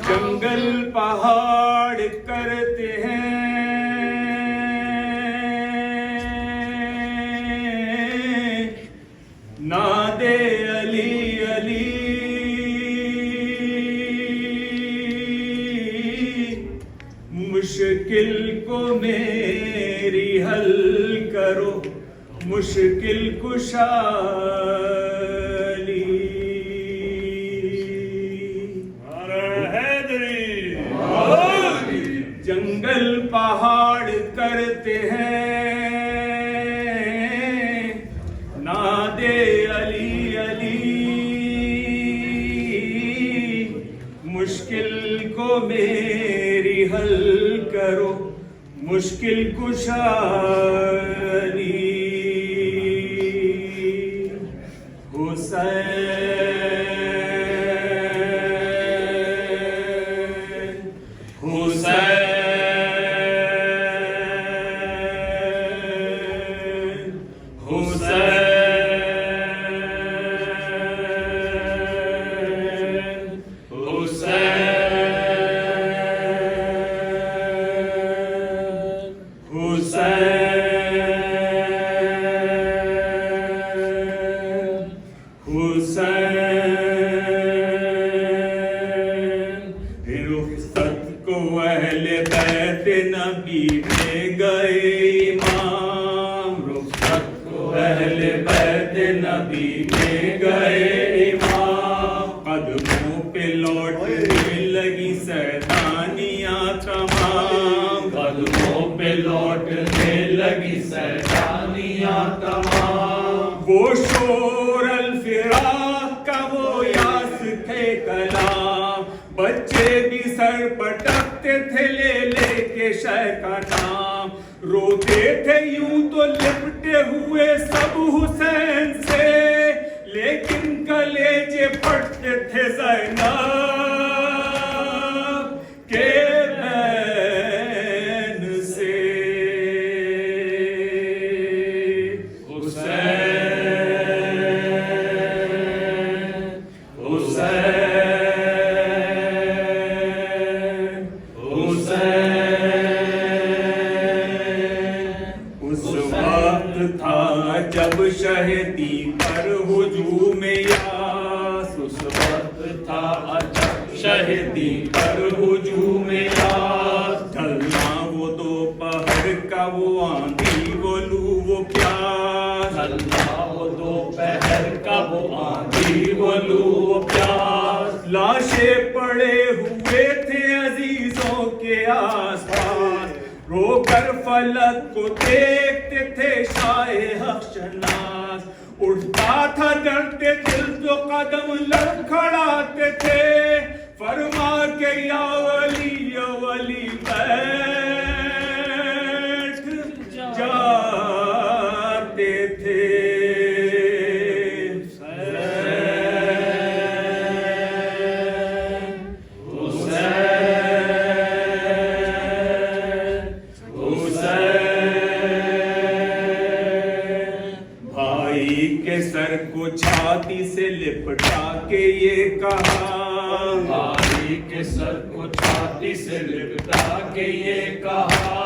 جنگل پہاڑ کرتے ہیں نادے علی علی، مشکل کو میری حل کرو مشکل کشا علی۔ جنگل پہاڑ کرتے ہیں نادے علی علی، مشکل کو میری حل کرو مشکل کشا علی۔ رخصت کو اہل بیت نبی میں گئے امام، رخصت کو اہل بیت نبی میں گئے امام، قدموں پہ لوٹنے لگی سیدانیاں تمام، قدموں پہ لوٹنے لگی سیدانیاں تمام، وہ شور الفراق کا وہ یاس تھے کلام، بچے بھی سر پٹکتے تھے لے لے کے شہ کا نام، روتے تھے یوں تو لپٹے ہوئے سب حسین سے، لیکن کلیجے پھٹتے تھے زینب کے بین سے۔ جب شہدی پر ہجوم یاس، اس وقت تھا جب شہدی پر ہجوم یاس، ڈھلنا وہ دوپہر کا وہ آندھی وہ لو وہ پیاس، ڈھلنا وہ دوپہر کا وہ آندھی وہ لو وہ پیاس، لاشیں پڑے ہوئے تھے عزیزوں کے آس پاس، رو کر فلک کو دیکھتے تھے شاہ حق شناس، اٹھتا تھا درد دل تو قدم لڑکھڑاتے تھے، فرما کے یا ولی یا ولی بیٹھ جاتے تھے۔ کے سر کو چھاتی سے لپٹا کے یہ کہا، بھائی کے سر کو چھاتی سے لپٹا کے یہ کہا،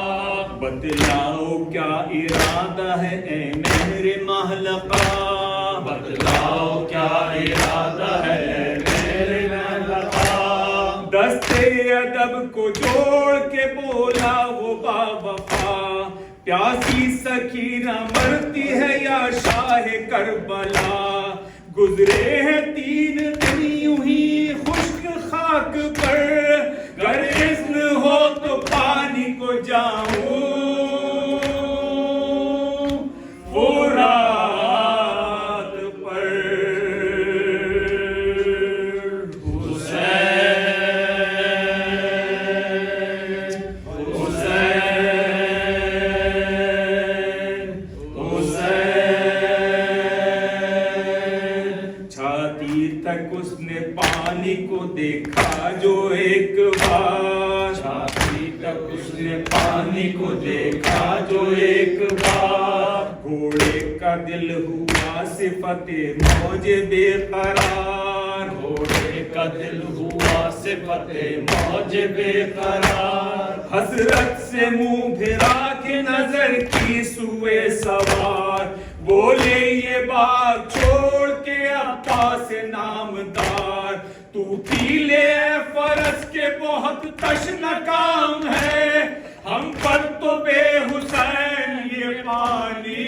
بتلاؤ کیا ارادہ ہے اے میرے محلقہ، بتلاؤ کیا ارادہ ہے اے میرے محلقہ، دستے ادب کو جوڑ کے بولا وہ باوفا، پیاسی سکینہ مرتی ہے یا شاہ کربلا، گزرے ہیں 3 دن یوں ہی خشک خاک پر، گر اذن ہو تو پانی کو جاؤں فرات پر۔ تک اس نے پانی کو دیکھا جو ایک بار، چھاتی تک اس نے پانی کو دیکھا جو ایک بار، گھوڑے کا دل ہوا صفت موج بے قرار، گھوڑے کا دل ہوا صفت موج بے قرار، حسرت سے منہ پھرا کے نظر کی سوئے سوار، بولے یہ بات چھوڑ کے عباس نامدار، تو پی لے اے فرس کے بہت تشنہ کام ہے، ہم پر تو بے حسین یہ پانی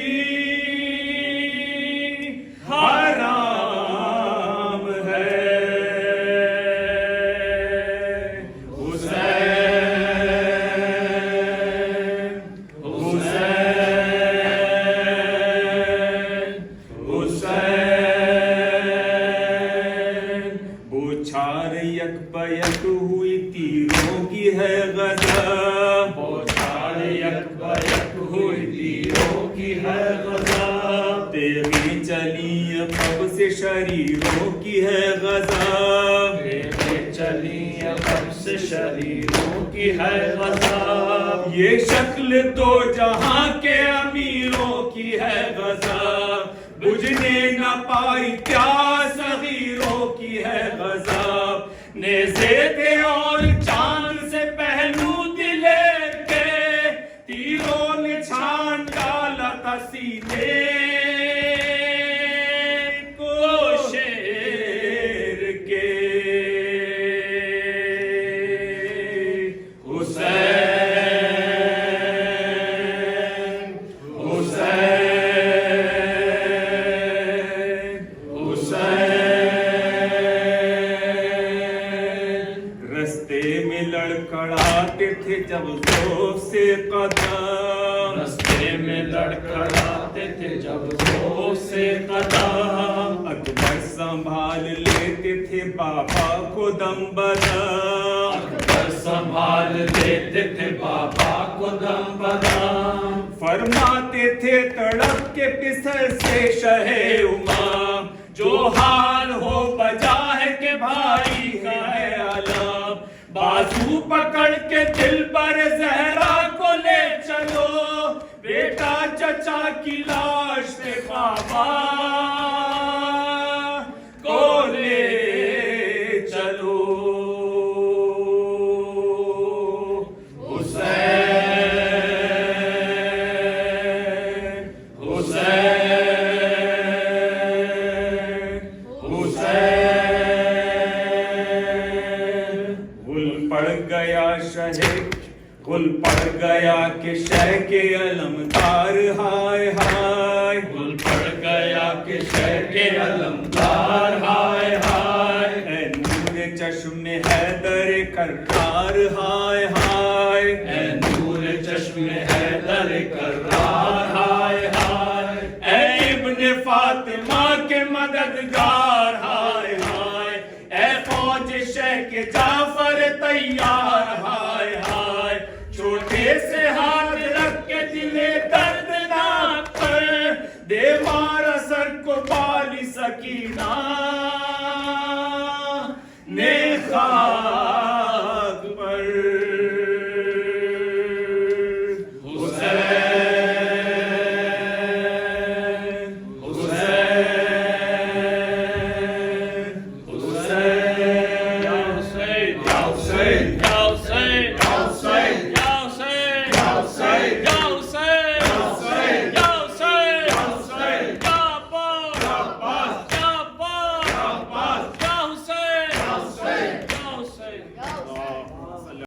حرام ہے۔ حسین حسین حسین، بوچھار یک بیک ہوئی تیروں کی ہے غزہ، بوچھار یک بیک ہوئی تیروں کی ہے غزہ، تیغیں چلی اب سے شریروں کی ہے غزہ، تیغیں چلی اب سے شریروں کی ہے غزہ، یہ شکل دو جہاں کے امیروں کی ہے غزہ، بجھنے نہ پائی پیاس صغیروں کی ہے غزہ، نیزے تھے اور چاند سے پہلو دلے کے، تیروں نے چھان ڈالا تھا سینے کو شیر کے۔ حسین حسین حسین، رستے میں لڑکڑاتے تھے جب خوف سے قدم، رستے میں لڑکڑاتے تھے جب خوف سے قدم، اکبر سنبھال لیتے تھے بابا کو دم بدم، اکبر سنبھال لیتے تھے بابا کو دم بدم، فرماتے تھے تڑپ کے پسر سے شہ امام، جو حال ہو بجا ہے کہ بھائی کا ہے علم، بازو پکڑ کے دل پر زہرا کو لے چلو، بیٹا چچا کی لاش سے بابا کو لے چلو۔ حسین حسین حسین، گل پڑ گیا شہر، گل پڑ گیا کہ شہ کے علمدار، ہائے ہائے گل پڑ گیا کہ شہر کے علمدار، ہائے ہائے، اے نور چشم حیدر کرار، ہائے ہائے اے نور چشم حیدر کرار، ہائے ہائے، اے ابن فاطمہ کے مددگار، ہائے ہائے، اے فوج شہ کے جعفر تیار، ہائے ہائے، چھوٹے سے ہاتھ رکھ کے دلے دردناک پر دے مارا سر کو بالی سکینہ